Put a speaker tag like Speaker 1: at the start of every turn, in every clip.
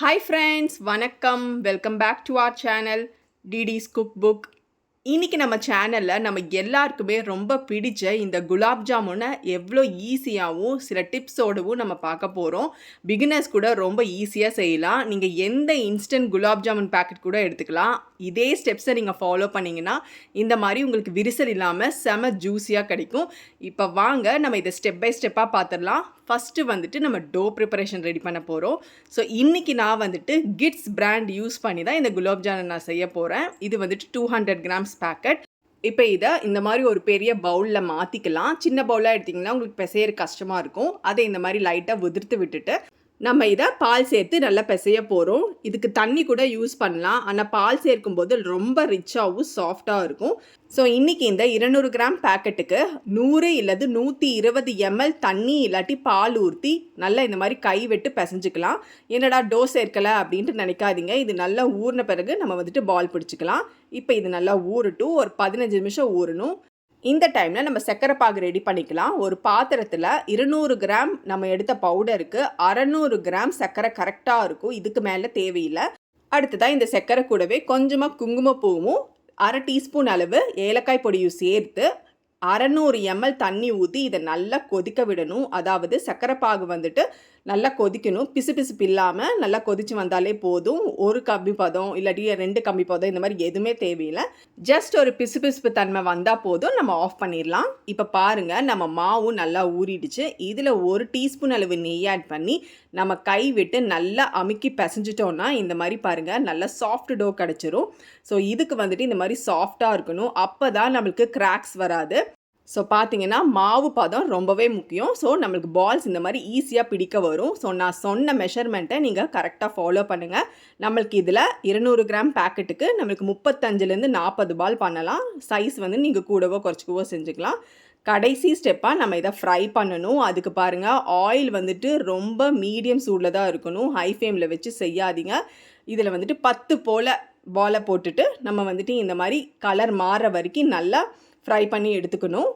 Speaker 1: Hi friends, வணக்கம். Welcome back to our channel டிடிஸ் cook book. இன்றைக்கி நம்ம சேனலில் நம்ம எல்லாருக்குமே ரொம்ப பிடிச்ச இந்த குலாப் ஜாமுனை எவ்வளோ ஈஸியாகவும் சில டிப்ஸோடவும் நம்ம பார்க்க போகிறோம். பிகினர்ஸ் கூட ரொம்ப ஈஸியாக செய்யலாம். நீங்கள் எந்த இன்ஸ்டன்ட் குலாப் ஜாமுன் பேக்கெட் கூட எடுத்துக்கலாம். இதே ஸ்டெப்ஸை நீங்கள் ஃபாலோ பண்ணிங்கன்னா இந்த மாதிரி உங்களுக்கு விரிசல் இல்லாமல் செம ஜூஸியாக கிடைக்கும். இப்போ வாங்க நம்ம இதை ஸ்டெப் பை ஸ்டெப்பாக பார்த்துடலாம். ஃபஸ்ட்டு வந்துட்டு நம்ம டோ ப்ரிப்பரேஷன் ரெடி பண்ண போகிறோம். ஸோ இன்றைக்கி நான் வந்துட்டு கிட்ஸ் பிராண்ட் யூஸ் பண்ணி தான் இந்த குலாப் ஜாமுன் நான் செய்ய போகிறேன். இது வந்துட்டு 200 கிராம்ஸ் பேக்கெட். இப்போ இதை இந்த மாதிரி ஒரு பெரிய பவுலில் மாற்றிக்கலாம். சின்ன பவுலாக எடுத்திங்கன்னா உங்களுக்கு பிசையிற கஷ்டமாக இருக்கும். அதை இந்த மாதிரி லைட்டாக உதிர்த்து விட்டுட்டு நம்ம இதை பால் சேர்த்து நல்லா பிசைய போகிறோம். இதுக்கு தண்ணி கூட யூஸ் பண்ணலாம். ஆனால் பால் சேர்க்கும்போது ரொம்ப ரிச்சாகவும் சாஃப்டாக இருக்கும். ஸோ இன்றைக்கி இந்த 200 கிராம் பேக்கெட்டுக்கு 100 இல்லது 120 ml தண்ணி இல்லாட்டி பால் ஊற்றி நல்லா இந்த மாதிரி கை விட்டு பிசைஞ்சிக்கலாம். என்னடா டோ சேர்க்கலை அப்படின்ட்டு நினைக்காதீங்க. இது நல்லா ஊறின பிறகு நம்ம வந்துட்டு பால் பிடிச்சிக்கலாம். இப்போ இது நல்லா ஊறட்டும். ஒரு 15 நிமிஷம் ஊறணும். இந்த டைமில் நம்ம சர்க்கரை பாகு ரெடி பண்ணிக்கலாம். ஒரு பாத்திரத்தில் 200 கிராம் நம்ம எடுத்த பவுடருக்கு 600 கிராம் சர்க்கரை கரெக்டாக இருக்கும். இதுக்கு மேலே தேவையில்லை. அடுத்ததாக இந்த சர்க்கரை கூடவே கொஞ்சமாக குங்குமப்பூவும் 1/2 டீஸ்பூன் அளவு ஏலக்காய் பொடியும் சேர்த்து 600 ml தண்ணி ஊற்றி இதை நல்லா கொதிக்க விடணும். அதாவது சர்க்கரை பாகு வந்துட்டு நல்லா கொதிக்கணும். பிசுபிசுப்பு இல்லாமல் நல்லா கொதித்து வந்தாலே போதும். ஒரு கம்பி பதம் இல்லாட்டி 2 கம்பி பதம் இந்த மாதிரி எதுவுமே தேவையில்லை. ஜஸ்ட் ஒரு பிசுபிசுப்பு தன்மை வந்தால் போதும், நம்ம ஆஃப் பண்ணிடலாம். இப்போ பாருங்கள், நம்ம மாவும் நல்லா ஊறிடுச்சு. இதில் 1 டீஸ்பூன் அளவு நெய் ஆட் பண்ணி நம்ம கை விட்டு நல்லா அமுக்கி பிசைஞ்சிட்டோன்னா இந்த மாதிரி பாருங்கள் நல்லா சாஃப்ட் டோ கிடச்சிரும். ஸோ இதுக்கு வந்துட்டு இந்த மாதிரி சாஃப்டாக இருக்கணும். அப்போ தான் நம்மளுக்கு கிராக்ஸ் வராது. ஸோ பார்த்தீங்கன்னா மாவு பதம் ரொம்பவே முக்கியம். ஸோ நம்மளுக்கு பால்ஸ் இந்த மாதிரி ஈஸியாக பிடிக்க வரும். ஸோ நான் சொன்ன மெஷர்மெண்ட்டை நீங்கள் கரெக்டாக ஃபாலோ பண்ணுங்கள். நம்மளுக்கு இதில் 200 கிராம் பேக்கெட்டுக்கு நம்மளுக்கு 35லேருந்து 40 பால் பண்ணலாம். சைஸ் வந்து நீங்கள் கூடவோ குறைச்சிக்கவோ செஞ்சுக்கலாம். கடைசி ஸ்டெப்பாக நம்ம இதை ஃப்ரை பண்ணணும். அதுக்கு பாருங்கள், ஆயில் வந்துட்டு ரொம்ப மீடியம் சூடில் தான் இருக்கணும். ஹை ஃப்ளேமில் வச்சு செய்யாதீங்க. இதில் வந்துட்டு 10 போல் பாலை போட்டுட்டு நம்ம வந்துட்டு இந்த மாதிரி கலர் மாறுற வரைக்கும் நல்லா ஃப்ரை பண்ணி எடுத்துக்கணும்.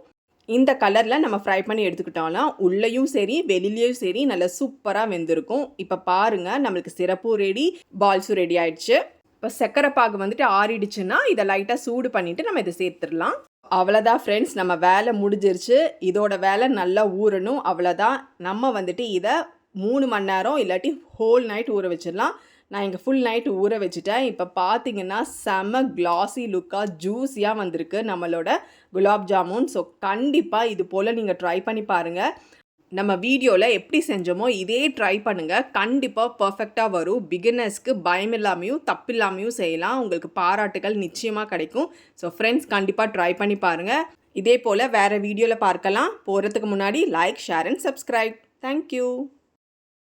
Speaker 1: இந்த கலரில் நம்ம ஃப்ரை பண்ணி எடுத்துக்கிட்டோம்னா உள்ளேயும் சரி வெளியிலையும் சரி நல்லா சூப்பராக வெந்திருக்கும். இப்போ பாருங்கள், நம்மளுக்கு சிரப்பும் ரெடி, பால்ஸும் ரெடி ஆயிடுச்சு. இப்போ சர்க்கரை பாகு வந்துட்டு ஆறிடுச்சுன்னா இதை லைட்டாக சூடு பண்ணிவிட்டு நம்ம இதை சேர்த்துடலாம். அவ்வளோதான் ஃப்ரெண்ட்ஸ், நம்ம வேலை முடிஞ்சிருச்சு. இதோட வேலை நல்லா ஊறணும். அவ்வளோதான். நம்ம வந்துட்டு இதை 3 மணி நேரம் இல்லாட்டி ஹோல் நைட் ஊற வச்சிடலாம். நான் இங்கே ஃபுல் நைட் ஊற வச்சுட்டேன். இப்போ பார்த்தீங்கன்னா செம்ம கிளாஸி லுக்காக ஜூஸியாக வந்திருக்கு நம்மளோட குலாப் ஜாமுன். ஸோ கண்டிப்பாக இது போல் நீங்கள் ட்ரை பண்ணி பாருங்கள். நம்ம வீடியோவில் எப்படி செஞ்சோமோ இதே ட்ரை பண்ணுங்கள். கண்டிப்பாக பர்ஃபெக்டாக வரும். பிகினர்ஸ்க்கு பயம் இல்லாமையும் தப்பு இல்லாமையும் செய்யலாம். உங்களுக்கு பாராட்டுகள் நிச்சயமாக கிடைக்கும். ஸோ ஃப்ரெண்ட்ஸ், கண்டிப்பாக ட்ரை பண்ணி பாருங்கள். இதே போல் வேறு வீடியோவில் பார்க்கலாம். போகிறதுக்கு முன்னாடி like, share and subscribe. Thank you.